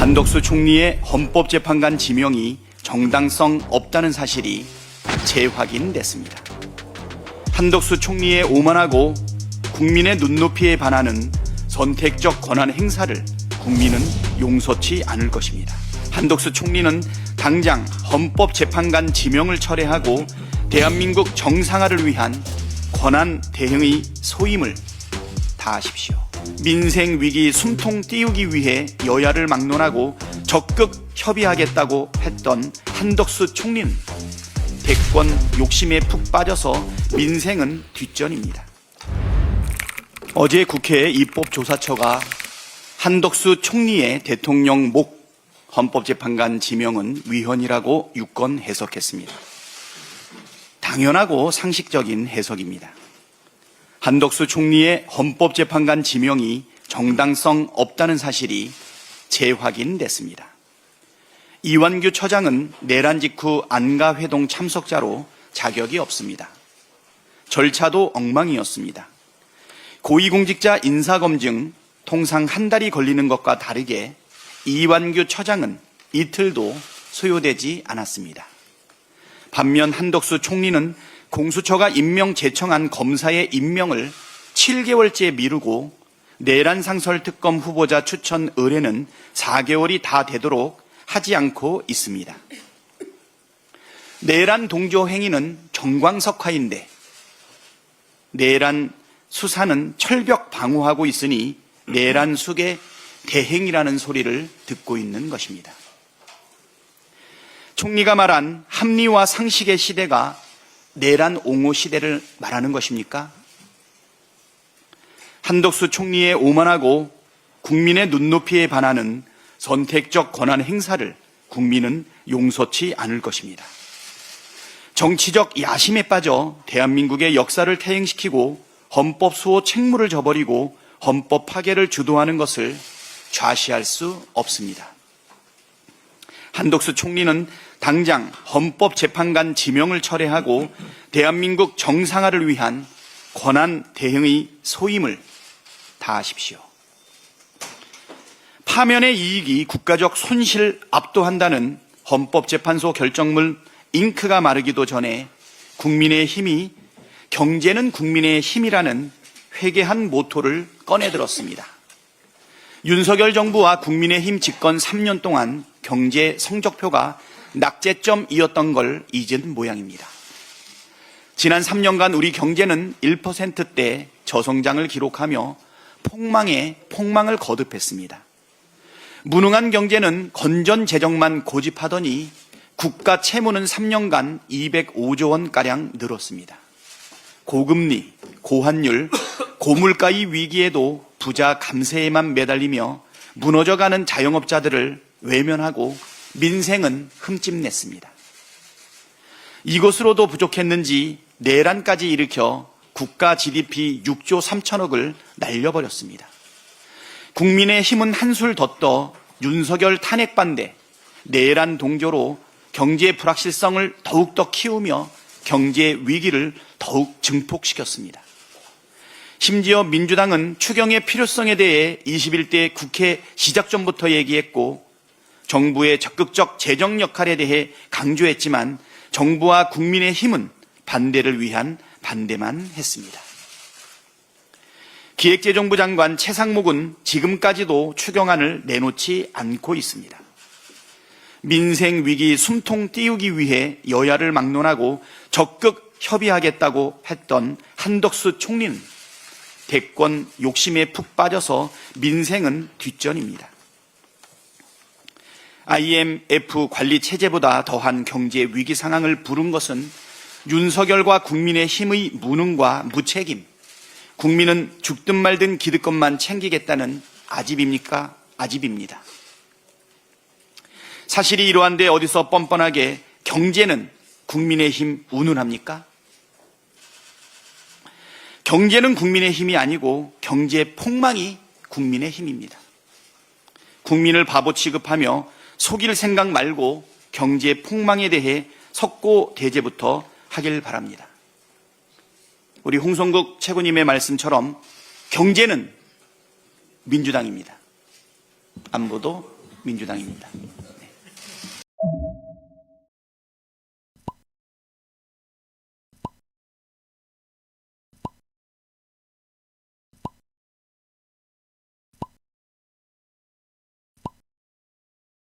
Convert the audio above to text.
한덕수 총리의 헌법재판관 지명이 정당성 없다는 사실이 재확인됐습니다. 한덕수 총리의 오만하고 국민의 눈높이에 반하는 선택적 권한 행사를 국민은 용서치 않을 것입니다. 한덕수 총리는 당장 헌법재판관 지명을 철회하고 대한민국 정상화를 위한 권한 대행의 소임을 다하십시오. 민생 위기 숨통 띄우기 위해 여야를 막론하고 적극 협의하겠다고 했던 한덕수 총리는 대권 욕심에 푹 빠져서 민생은 뒷전입니다. 어제 국회 입법조사처가 한덕수 총리의 대통령 목 헌법재판관 지명은 위헌이라고 유권 해석했습니다. 당연하고 상식적인 해석입니다. 한덕수 총리의 헌법재판관 지명이 정당성 없다는 사실이 재확인됐습니다. 이완규 처장은 내란 직후 안가회동 참석자로 자격이 없습니다. 절차도 엉망이었습니다. 고위공직자 인사검증 통상 한 달이 걸리는 것과 다르게 이완규 처장은 이틀도 소요되지 않았습니다. 반면 한덕수 총리는 공수처가 임명 제청한 검사의 임명을 7개월째 미루고 내란 상설 특검 후보자 추천 의뢰는 4개월이 다 되도록 하지 않고 있습니다. 내란 동조 행위는 정광석화인데 내란 수사는 철벽 방어하고 있으니 내란 숙의 대행이라는 소리를 듣고 있는 것입니다. 총리가 말한 합리와 상식의 시대가 내란 옹호 시대를 말하는 것입니까? 한덕수 총리의 오만하고 국민의 눈높이에 반하는 선택적 권한 행사를 국민은 용서치 않을 것입니다. 정치적 야심에 빠져 대한민국의 역사를 퇴행시키고 헌법 수호 책무를 저버리고 헌법 파괴를 주도하는 것을 좌시할 수 없습니다. 한덕수 총리는 당장 헌법재판관 지명을 철회하고 대한민국 정상화를 위한 권한 대행의 소임을 다하십시오. 파면의 이익이 국가적 손실을 압도한다는 헌법재판소 결정문 잉크가 마르기도 전에 국민의 힘이 경제는 국민의 힘이라는 회개한 모토를 꺼내들었습니다. 윤석열 정부와 국민의힘 집권 3년 동안 경제 성적표가 낙제점이었던 걸 잊은 모양입니다. 지난 3년간 우리 경제는 1%대 저성장을 기록하며 폭망에 폭망을 거듭했습니다. 무능한 경제는 건전 재정만 고집하더니 국가 채무는 3년간 205조 원가량 늘었습니다. 고금리, 고환율, 고물가의 위기에도 부자 감세에만 매달리며 무너져가는 자영업자들을 외면하고 민생은 흠집냈습니다. 이것으로도 부족했는지 내란까지 일으켜 국가 GDP 6조 3천억을 날려버렸습니다. 국민의 힘은 한술 더 떠 윤석열 탄핵 반대, 내란 동조로 경제 불확실성을 더욱더 키우며 경제 위기를 더욱 증폭시켰습니다. 심지어 민주당은 추경의 필요성에 대해 21대 국회 시작 전부터 얘기했고 정부의 적극적 재정 역할에 대해 강조했지만 정부와 국민의 힘은 반대를 위한 반대만 했습니다. 기획재정부 장관 최상목은 지금까지도 추경안을 내놓지 않고 있습니다. 민생 위기 숨통 띄우기 위해 여야를 막론하고 적극 협의하겠다고 했던 한덕수 총리는 대권 욕심에 푹 빠져서 민생은 뒷전입니다. IMF 관리 체제보다 더한 경제 위기 상황을 부른 것은 윤석열과 국민의 힘의 무능과 무책임, 국민은 죽든 말든 기득권만 챙기겠다는 아집입니까? 아집입니다. 사실이 이러한데 어디서 뻔뻔하게 경제는 국민의힘 운운합니까? 경제는 국민의힘이 아니고 경제 폭망이 국민의힘입니다. 국민을 바보 취급하며 속일 생각 말고 경제 폭망에 대해 석고대죄부터 하길 바랍니다. 우리 홍성국 최고님의 말씀처럼 경제는 민주당입니다. 안보도 민주당입니다.